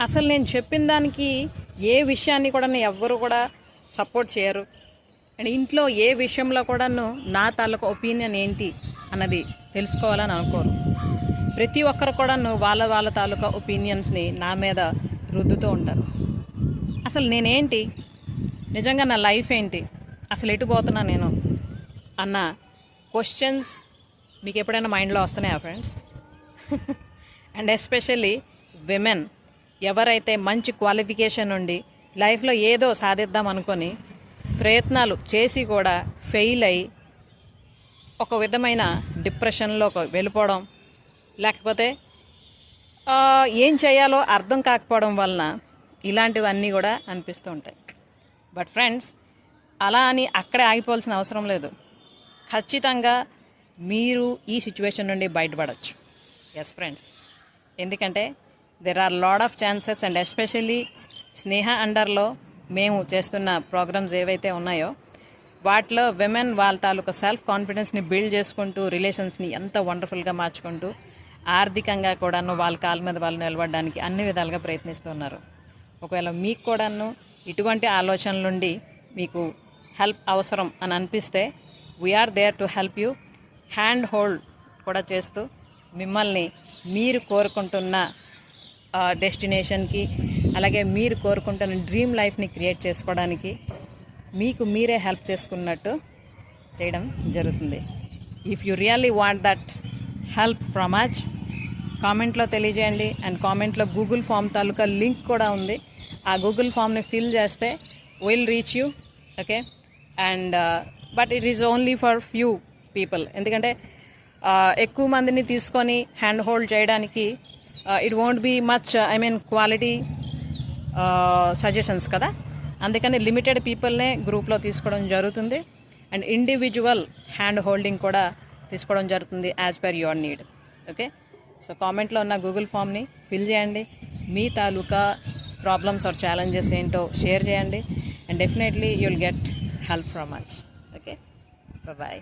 అసలు నేను చెప్పిన దానికి ఏ విషయాన్ని కూడా ఎవ్వరు కూడా సపోర్ట్ చేయరు. అండ్ ఇంట్లో ఏ విషయంలో కూడాను నా తాలూకా ఒపీనియన్ ఏంటి అన్నది తెలుసుకోవాలని అనుకోరు. ప్రతి ఒక్కరు కూడాను వాళ్ళ తాలూకా ఒపీనియన్స్ని నా మీద రుద్దుతూ ఉంటారు. అసలు నేనేంటి, నిజంగా నా లైఫ్ ఏంటి, అసలు ఎటు పోతున్నా నేను అన్న క్వశ్చన్స్ మీకు ఎప్పుడైనా మైండ్లో వస్తున్నాయా ఫ్రెండ్స్? అండ్ ఎస్పెషల్లీ విమెన్ ఎవరైతే మంచి క్వాలిఫికేషన్ ఉండి లైఫ్లో ఏదో సాధిద్దాం అనుకొని ప్రయత్నాలు చేసి కూడా ఫెయిల్ అయ్యి ఒక విధమైన డిప్రెషన్లోకి వెళ్ళిపోవడం, లేకపోతే ఏం చేయాలో అర్థం కాకపోవడం వలన ఇలాంటివన్నీ కూడా అనిపిస్తూ ఉంటాయి. బట్ ఫ్రెండ్స్, అలా అని అక్కడే ఆగిపోవాల్సిన అవసరం లేదు. ఖచ్చితంగా మీరు ఈ సిచ్యువేషన్ నుండి బయటపడవచ్చు. ఎస్ ఫ్రెండ్స్, ఎందుకంటే there are lot of chances. And especially Sneha అండర్లో మేము చేస్తున్న ప్రోగ్రామ్స్ ఏవైతే ఉన్నాయో వాటిలో విమెన్ వాళ్ళ తాలూకా సెల్ఫ్ కాన్ఫిడెన్స్ని బిల్డ్ చేసుకుంటూ రిలేషన్స్ని ఎంత వండర్ఫుల్గా మార్చుకుంటూ ఆర్థికంగా కూడాను వాళ్ళ కాళ్ళ మీద వాళ్ళు నిలబడడానికి అన్ని విధాలుగా ప్రయత్నిస్తున్నారు. ఒకవేళ మీకు కూడాను ఇటువంటి ఆలోచనల నుండి మీకు హెల్ప్ అవసరం అని అనిపిస్తే we are there to help you. Hand hold కూడా చేస్తూ మిమ్మల్ని మీరు కోరుకుంటున్న డెస్టినేషన్కి, అలాగే మీరు కోరుకుంటున్న డ్రీమ్ లైఫ్ని క్రియేట్ చేసుకోవడానికి మీకు మీరే హెల్ప్ చేసుకున్నట్టు చేయడం జరుగుతుంది. If you really want that help from us, కామెంట్లో తెలియజేయండి. అండ్ కామెంట్లో గూగుల్ ఫామ్ తాలూకా లింక్ కూడా ఉంది. ఆ గూగుల్ ఫామ్ని ఫిల్ చేస్తే will reach you. Okay, and but it is only for few people. ఎందుకంటే ఎక్కువ మందిని తీసుకొని హ్యాండ్ హోల్డ్ చేయడానికి it won't be much quality suggestions కదా. అందుకని లిమిటెడ్ పీపుల్నే గ్రూప్లో తీసుకోవడం జరుగుతుంది. అండ్ ఇండివిజువల్ హ్యాండ్ హోల్డింగ్ కూడా తీసుకోవడం జరుగుతుంది as per your need. Okay, so కామెంట్లో ఉన్న గూగుల్ ఫామ్ని ఫిల్ చేయండి. మీ తాలూకా ప్రాబ్లమ్స్ ఆర్ ఛాలెంజెస్ ఏంటో షేర్ చేయండి. And definitely you will get help from us. Okay, bye.